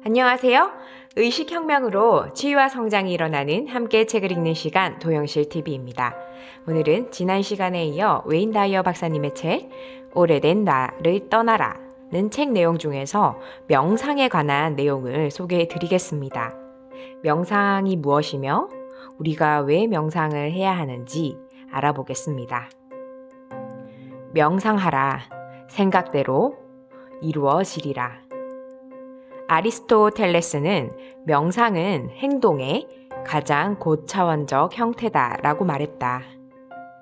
안녕하세요. 의식혁명으로 치유와 성장이 일어나는 함께 책을 읽는 시간 도영실 TV입니다. 오늘은 지난 시간에 이어 웨인 다이어 박사님의 책 오래된 나를 떠나라는 책 내용 중에서 명상에 관한 내용을 소개해 드리겠습니다. 명상이 무엇이며 우리가 왜 명상을 해야 하는지 알아보겠습니다. 명상하라. 생각대로 이루어지리라. 아리스토텔레스는 명상은 행동의 가장 고차원적 형태다라고 말했다.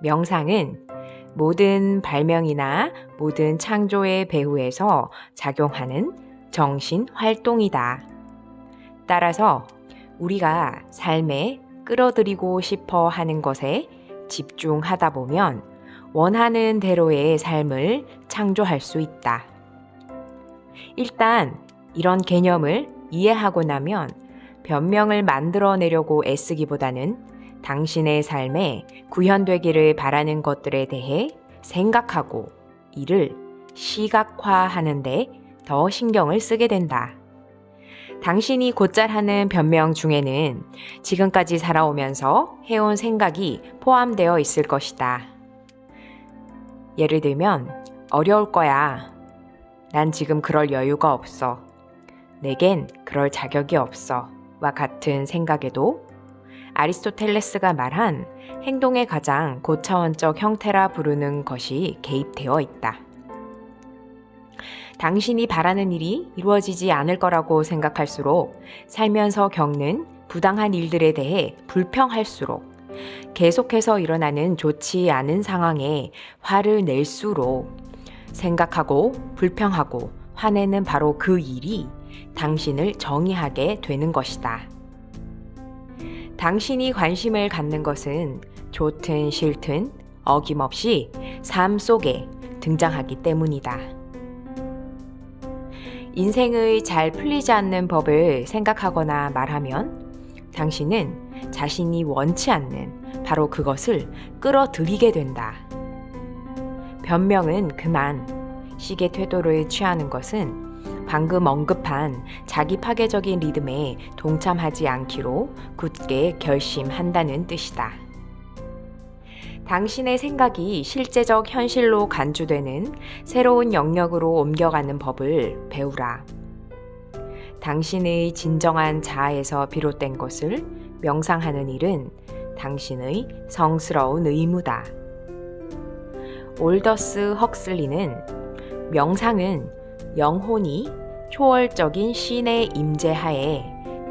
명상은 모든 발명이나 모든 창조의 배후에서 작용하는 정신 활동이다. 따라서 우리가 삶에 끌어들이고 싶어 하는 것에 집중하다 보면 원하는 대로의 삶을 창조할 수 있다. 일단 이런 개념을 이해하고 나면 변명을 만들어내려고 애쓰기보다는 당신의 삶에 구현되기를 바라는 것들에 대해 생각하고 이를 시각화하는 데 더 신경을 쓰게 된다. 당신이 곧잘 하는 변명 중에는 지금까지 살아오면서 해온 생각이 포함되어 있을 것이다. 예를 들면 어려울 거야. 난 지금 그럴 여유가 없어. 내겐 그럴 자격이 없어. 와 같은 생각에도 아리스토텔레스가 말한 행동의 가장 고차원적 형태라 부르는 것이 개입되어 있다. 당신이 바라는 일이 이루어지지 않을 거라고 생각할수록 살면서 겪는 부당한 일들에 대해 불평할수록 계속해서 일어나는 좋지 않은 상황에 화를 낼수록 생각하고 불평하고 화내는 바로 그 일이 당신을 정의하게 되는 것이다. 당신이 관심을 갖는 것은 좋든 싫든 어김없이 삶 속에 등장하기 때문이다. 인생의 잘 풀리지 않는 법을 생각하거나 말하면 당신은 자신이 원치 않는 바로 그것을 끌어들이게 된다. 변명은 그만. 식의 태도를 취하는 것은 방금 언급한 자기 파괴적인 리듬에 동참하지 않기로 굳게 결심한다는 뜻이다. 당신의 생각이 실제적 현실로 간주되는 새로운 영역으로 옮겨가는 법을 배우라. 당신의 진정한 자아에서 비롯된 것을 명상하는 일은 당신의 성스러운 의무다. 올더스 헉슬리는 명상은 영혼이 초월적인 신의 임재하에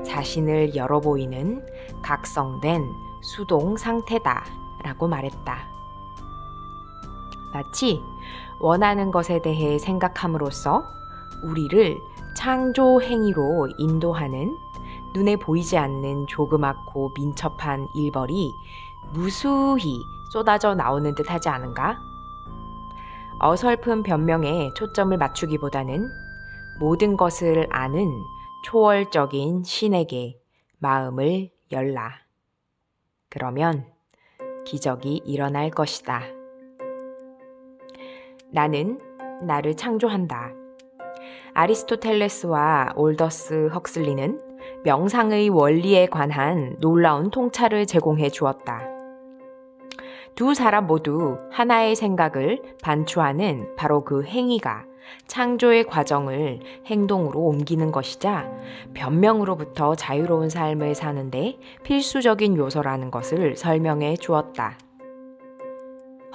자신을 열어보이는 각성된 수동 상태다 라고 말했다. 마치 원하는 것에 대해 생각함으로써 우리를 창조 행위로 인도하는 눈에 보이지 않는 조그맣고 민첩한 일벌이 무수히 쏟아져 나오는 듯 하지 않은가? 어설픈 변명에 초점을 맞추기보다는 모든 것을 아는 초월적인 신에게 마음을 열라. 그러면 기적이 일어날 것이다. 나는 나를 창조한다. 아리스토텔레스와 올더스 헉슬리는 명상의 원리에 관한 놀라운 통찰을 제공해 주었다. 두 사람 모두 하나의 생각을 반추하는 바로 그 행위가 창조의 과정을 행동으로 옮기는 것이자 변명으로부터 자유로운 삶을 사는데 필수적인 요소라는 것을 설명해 주었다.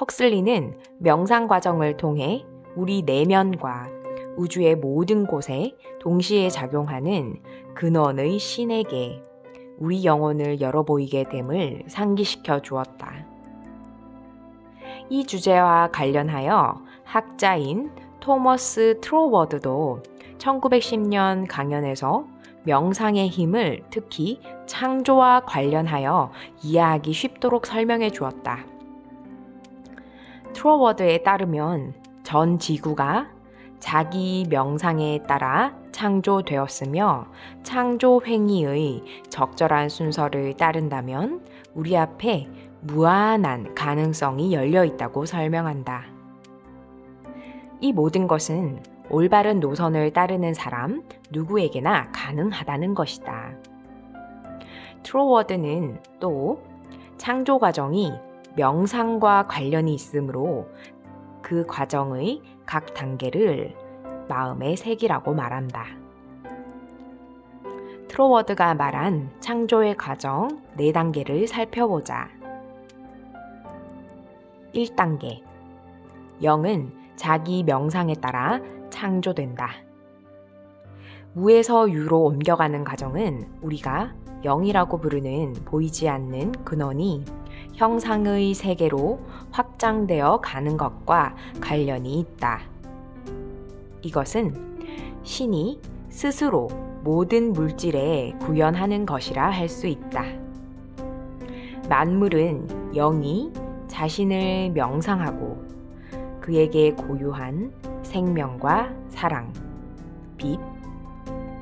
헉슬리는 명상 과정을 통해 우리 내면과 우주의 모든 곳에 동시에 작용하는 근원의 신에게 우리 영혼을 열어보이게 됨을 상기시켜 주었다. 이 주제와 관련하여 학자인 토머스 트로워드도 1910년 강연에서 명상의 힘을 특히 창조와 관련하여 이해하기 쉽도록 설명해 주었다. 트로워드에 따르면 전 지구가 자기 명상에 따라 창조되었으며 창조 행위의 적절한 순서를 따른다면 우리 앞에 무한한 가능성이 열려 있다고 설명한다. 이 모든 것은 올바른 노선을 따르는 사람 누구에게나 가능하다는 것이다. 트로워드는 또 창조 과정이 명상과 관련이 있으므로 그 과정의 각 단계를 마음에 새기라고 말한다. 트로워드가 말한 창조의 과정 4단계를 살펴보자. 1단계. 영은 자기 명상에 따라 창조된다. 무에서 유로 옮겨가는 과정은 우리가 영이라고 부르는 보이지 않는 근원이 형상의 세계로 확장되어 가는 것과 관련이 있다. 이것은 신이 스스로 모든 물질에 구현하는 것이라 할 수 있다. 만물은 영이 자신을 명상하고 그에게 고유한 생명과 사랑, 빛,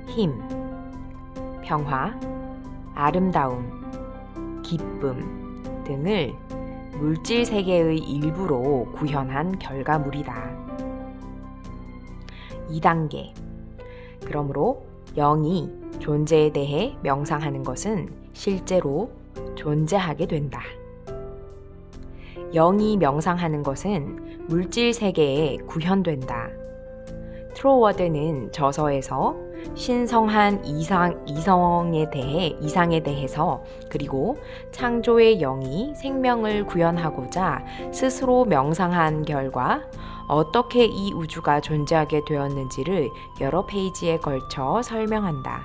힘, 평화, 아름다움, 기쁨 등을 물질 세계의 일부로 구현한 결과물이다. 2단계. 그러므로 영이 존재에 대해 명상하는 것은 실제로 존재하게 된다. 영이 명상하는 것은 물질 세계에 구현된다. 트로워드는 저서에서 신성한 이상에 대해서 그리고 창조의 영이 생명을 구현하고자 스스로 명상한 결과 어떻게 이 우주가 존재하게 되었는지를 여러 페이지에 걸쳐 설명한다.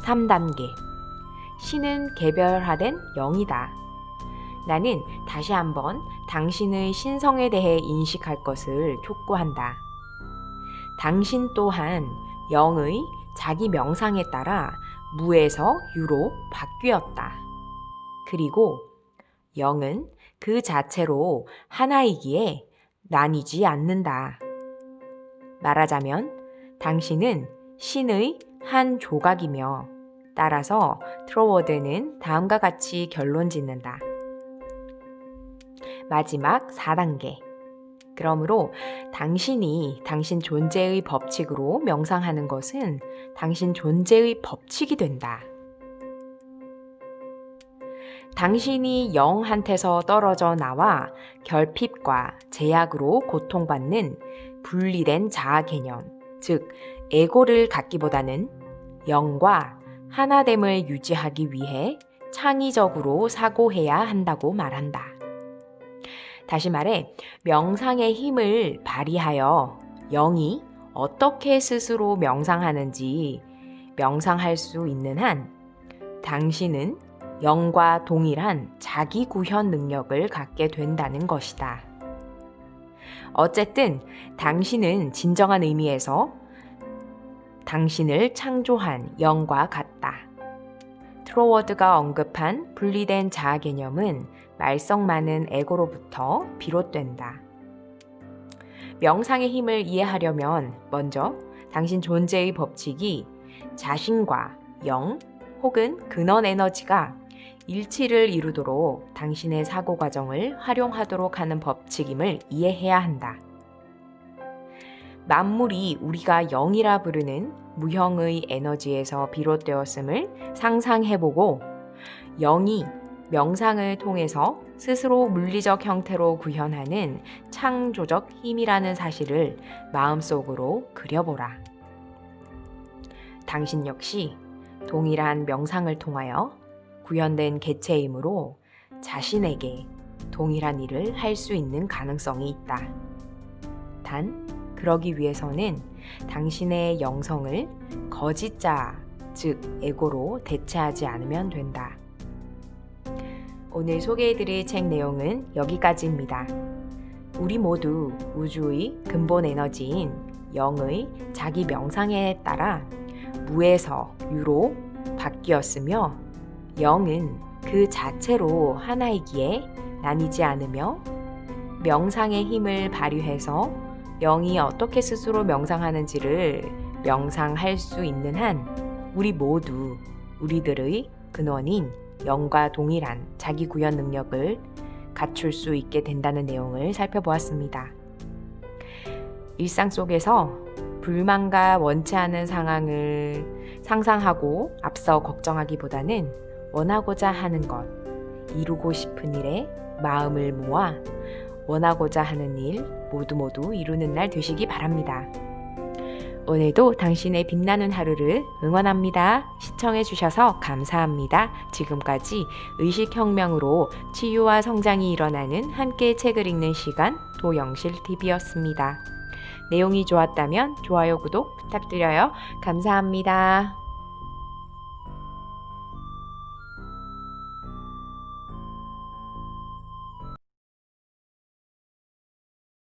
3단계. 신은 개별화된 영이다. 나는 다시 한번 당신의 신성에 대해 인식할 것을 촉구한다. 당신 또한 영의 자기 명상에 따라 무에서 유로 바뀌었다. 그리고 영은 그 자체로 하나이기에 나뉘지 않는다. 말하자면 당신은 신의 한 조각이며 따라서 트로워드는 다음과 같이 결론 짓는다. 마지막 4단계. 그러므로 당신이 당신 존재의 법칙으로 명상하는 것은 당신 존재의 법칙이 된다. 당신이 영한테서 떨어져 나와 결핍과 제약으로 고통받는 분리된 자아 개념, 즉 에고를 갖기보다는 영과 하나됨을 유지하기 위해 창의적으로 사고해야 한다고 말한다. 다시 말해 명상의 힘을 발휘하여 영이 어떻게 스스로 명상하는지 명상할 수 있는 한 당신은 영과 동일한 자기 구현 능력을 갖게 된다는 것이다. 어쨌든 당신은 진정한 의미에서 당신을 창조한 영과 같다. 트로워드가 언급한 분리된 자아 개념은 말썽 많은 에고로부터 비롯된다. 명상의 힘을 이해하려면 먼저 당신 존재의 법칙이 자신과 영 혹은 근원 에너지가 일치를 이루도록 당신의 사고 과정을 활용하도록 하는 법칙임을 이해해야 한다. 만물이 우리가 영이라 부르는 무형의 에너지에서 비롯되었음을 상상해보고 영이 명상을 통해서 스스로 물리적 형태로 구현하는 창조적 힘이라는 사실을 마음속으로 그려보라. 당신 역시 동일한 명상을 통하여 구현된 개체이므로 자신에게 동일한 일을 할 수 있는 가능성이 있다. 단, 그러기 위해서는 당신의 영성을 거짓자, 즉 에고로 대체하지 않으면 된다. 오늘 소개해드릴 책 내용은 여기까지입니다. 우리 모두 우주의 근본 에너지인 영의 자기 명상에 따라 무에서 유로 바뀌었으며 영은 그 자체로 하나이기에 나뉘지 않으며 명상의 힘을 발휘해서 영이 어떻게 스스로 명상하는지를 명상할 수 있는 한 우리 모두 우리들의 근원인 영과 동일한 자기 구현 능력을 갖출 수 있게 된다는 내용을 살펴보았습니다. 일상 속에서 불만과 원치 않은 상황을 상상하고 앞서 걱정하기보다는 원하고자 하는 것, 이루고 싶은 일에 마음을 모아 원하고자 하는 일 모두 이루는 날 되시기 바랍니다. 오늘도 당신의 빛나는 하루를 응원합니다. 시청해주셔서 감사합니다. 지금까지 의식혁명으로 치유와 성장이 일어나는 함께 책을 읽는 시간 도영실TV였습니다. 내용이 좋았다면 좋아요, 구독 부탁드려요. 감사합니다.